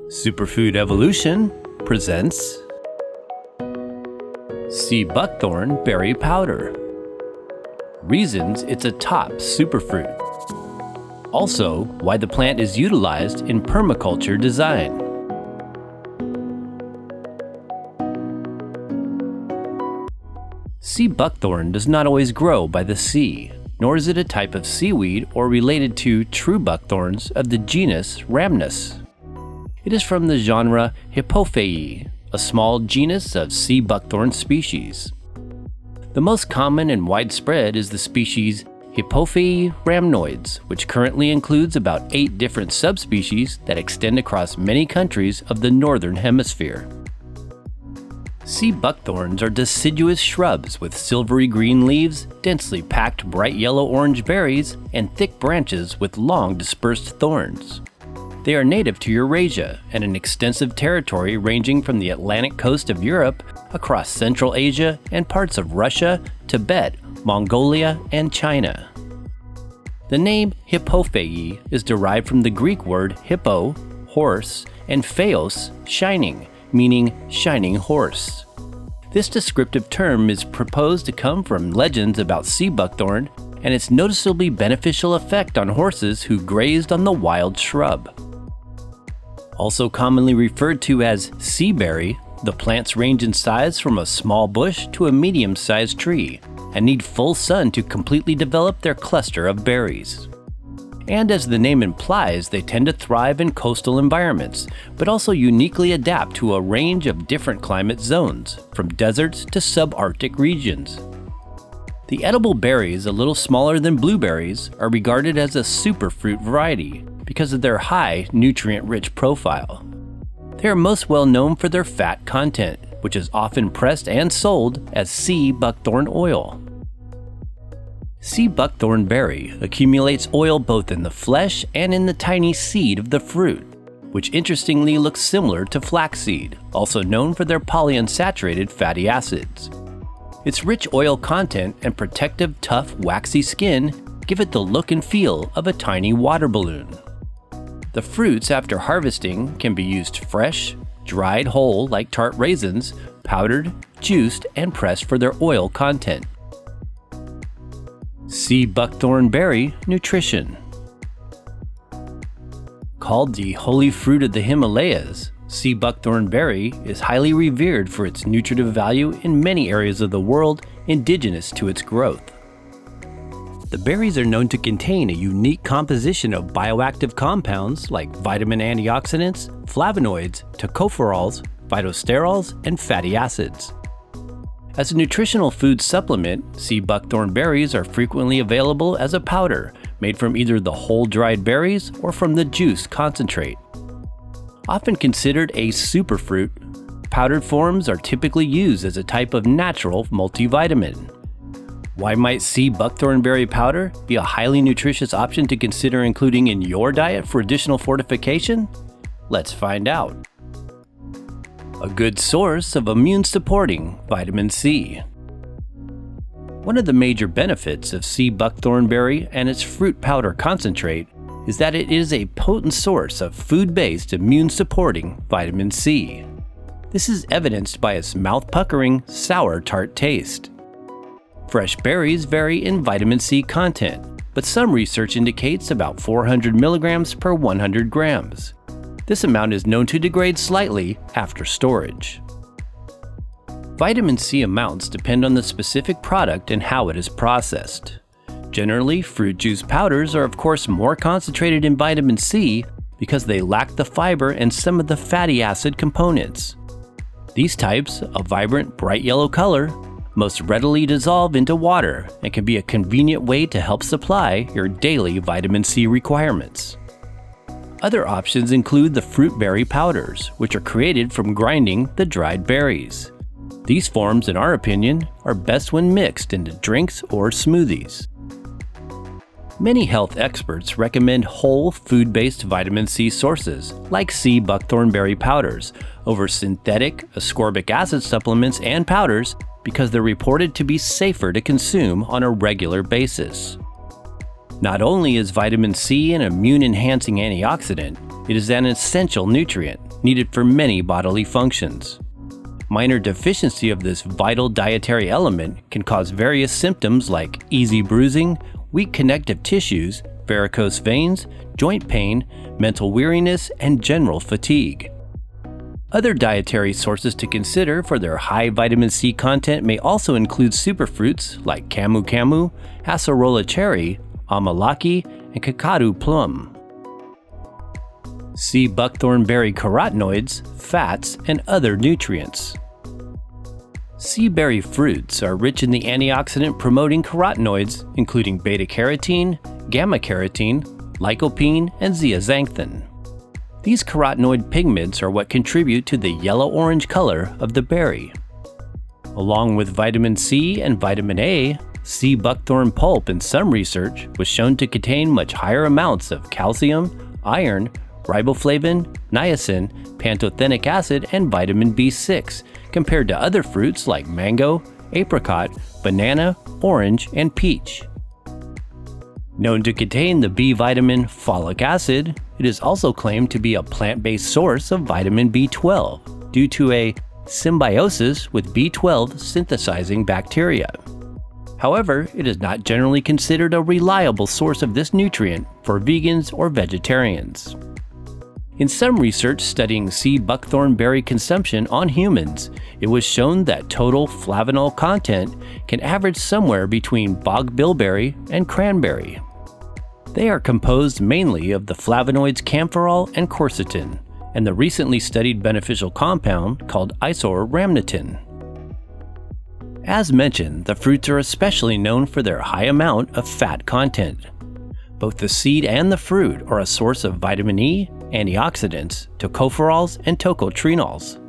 Superfood Evolution presents Sea Buckthorn Berry Powder. Reasons it's a top superfruit. Also, why the plant is utilized in permaculture design. Sea buckthorn does not always grow by the sea, nor is it a type of seaweed or related to true buckthorns of the genus Rhamnus. It is from the genre Hippophae, a small genus of sea buckthorn species. The most common and widespread is the species Hippophae rhamnoids, which currently includes about 8 different subspecies that extend across many countries of the northern hemisphere. Sea buckthorns are deciduous shrubs with silvery green leaves, densely packed bright yellow-orange berries, and thick branches with long dispersed thorns. They are native to Eurasia and an extensive territory ranging from the Atlantic coast of Europe across Central Asia and parts of Russia, Tibet, Mongolia, and China. The name Hippophae is derived from the Greek word hippo, horse, and phaos, shining, meaning shining horse. This descriptive term is proposed to come from legends about sea buckthorn and its noticeably beneficial effect on horses who grazed on the wild shrub. Also commonly referred to as sea berry, the plants range in size from a small bush to a medium-sized tree and need full sun to completely develop their cluster of berries. And as the name implies, they tend to thrive in coastal environments, but also uniquely adapt to a range of different climate zones, from deserts to subarctic regions. The edible berries, a little smaller than blueberries, are regarded as a superfruit variety because of their high nutrient-rich profile. They are most well known for their fat content, which is often pressed and sold as sea buckthorn oil. Sea buckthorn berry accumulates oil both in the flesh and in the tiny seed of the fruit, which interestingly looks similar to flaxseed, also known for their polyunsaturated fatty acids. Its rich oil content and protective, tough, waxy skin give it the look and feel of a tiny water balloon. The fruits after harvesting can be used fresh, dried whole like tart raisins, powdered, juiced, and pressed for their oil content. Sea buckthorn berry nutrition. Called the holy fruit of the Himalayas, sea buckthorn berry is highly revered for its nutritive value in many areas of the world indigenous to its growth. The berries are known to contain a unique composition of bioactive compounds like vitamin antioxidants, flavonoids, tocopherols, phytosterols, and fatty acids. As a nutritional food supplement, sea buckthorn berries are frequently available as a powder made from either the whole dried berries or from the juice concentrate. Often considered a superfruit, powdered forms are typically used as a type of natural multivitamin. Why might sea buckthorn berry powder be a highly nutritious option to consider including in your diet for additional fortification? Let's find out. A good source of immune-supporting vitamin C. One of the major benefits of sea buckthorn berry and its fruit powder concentrate is that it is a potent source of food-based immune-supporting vitamin C. This is evidenced by its mouth-puckering, sour tart taste. Fresh berries vary in vitamin C content, but some research indicates about 400 milligrams per 100 grams. This amount is known to degrade slightly after storage. Vitamin C amounts depend on the specific product and how it is processed. Generally, fruit juice powders are of course more concentrated in vitamin C because they lack the fiber and some of the fatty acid components. These types, a vibrant, bright yellow color, most readily dissolve into water and can be a convenient way to help supply your daily vitamin C requirements. Other options include the fruit berry powders, which are created from grinding the dried berries. These forms, in our opinion, are best when mixed into drinks or smoothies. Many health experts recommend whole food-based vitamin C sources, like sea buckthorn berry powders, over synthetic ascorbic acid supplements and powders because they're reported to be safer to consume on a regular basis. Not only is vitamin C an immune-enhancing antioxidant, it is an essential nutrient needed for many bodily functions. Minor deficiency of this vital dietary element can cause various symptoms like easy bruising, weak connective tissues, varicose veins, joint pain, mental weariness, and general fatigue. Other dietary sources to consider for their high vitamin C content may also include superfruits like camu camu, acerola cherry, amalaki, and kakadu plum. Sea buckthorn berry carotenoids, fats, and other nutrients. Sea berry fruits are rich in the antioxidant-promoting carotenoids, including beta-carotene, gamma-carotene, lycopene, and zeaxanthin. These carotenoid pigments are what contribute to the yellow-orange color of the berry. Along with vitamin C and vitamin A, sea buckthorn pulp in some research was shown to contain much higher amounts of calcium, iron, riboflavin, niacin, pantothenic acid, and vitamin B6 compared to other fruits like mango, apricot, banana, orange, and peach. Known to contain the B vitamin folic acid, it is also claimed to be a plant-based source of vitamin B12 due to a symbiosis with B12 synthesizing bacteria. However, it is not generally considered a reliable source of this nutrient for vegans or vegetarians. In some research studying sea buckthorn berry consumption on humans, it was shown that total flavanol content can average somewhere between bog bilberry and cranberry. They are composed mainly of the flavonoids camphorol and quercetin, and the recently studied beneficial compound called isorhamnitin. As mentioned, the fruits are especially known for their high amount of fat content. Both the seed and the fruit are a source of vitamin E, antioxidants, tocopherols, and tocotrienols.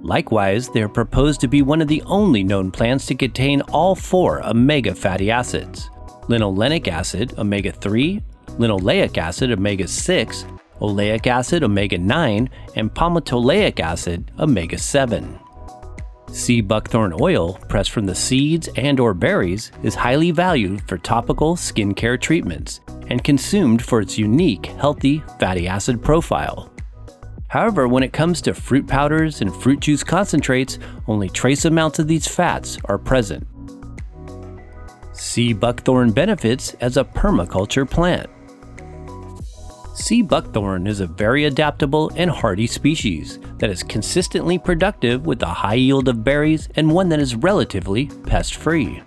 Likewise, they are proposed to be one of the only known plants to contain all 4 omega fatty acids: linolenic acid omega-3, linoleic acid omega-6, oleic acid omega-9, and palmitoleic acid omega-7. Sea buckthorn oil, pressed from the seeds and/or berries, is highly valued for topical skincare treatments and consumed for its unique, healthy fatty acid profile. However, when it comes to fruit powders and fruit juice concentrates, only trace amounts of these fats are present. Sea buckthorn benefits as a permaculture plant. Sea buckthorn is a very adaptable and hardy species that is consistently productive with a high yield of berries and one that is relatively pest-free.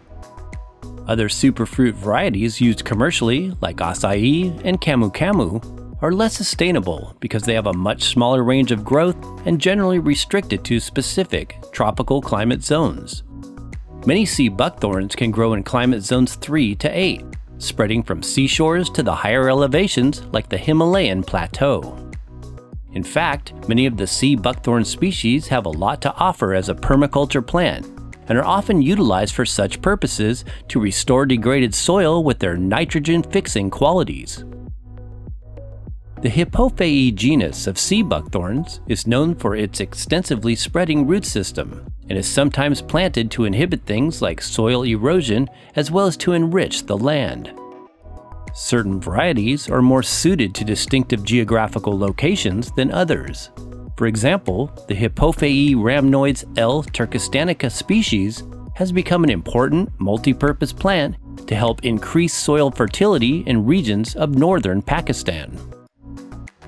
Other superfruit varieties used commercially, like acai and camu camu, are less sustainable because they have a much smaller range of growth and generally restricted to specific tropical climate zones. Many sea buckthorns can grow in climate zones 3 to 8, spreading from seashores to the higher elevations like the Himalayan plateau. In fact, many of the sea buckthorn species have a lot to offer as a permaculture plant and are often utilized for such purposes to restore degraded soil with their nitrogen-fixing qualities. The Hippophae genus of sea buckthorns is known for its extensively spreading root system and is sometimes planted to inhibit things like soil erosion as well as to enrich the land. Certain varieties are more suited to distinctive geographical locations than others. For example, the Hippophae Rhamnoids L. turkestanica species has become an important multi-purpose plant to help increase soil fertility in regions of northern Pakistan.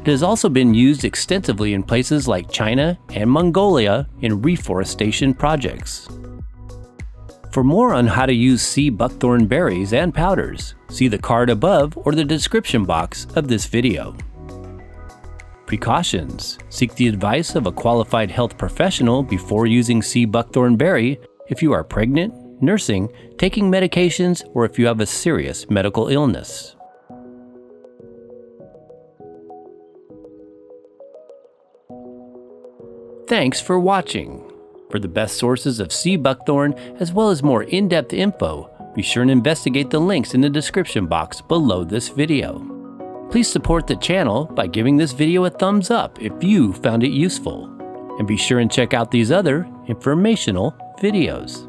It has also been used extensively in places like China and Mongolia in reforestation projects. For more on how to use sea buckthorn berries and powders, see the card above or the description box of this video. Precautions: seek the advice of a qualified health professional before using sea buckthorn berry if you are pregnant, nursing, taking medications, or if you have a serious medical illness. Thanks for watching. For the best sources of sea buckthorn as well as more in-depth info, be sure and investigate the links in the description box below this video. Please support the channel by giving this video a thumbs up if you found it useful. And be sure and check out these other informational videos.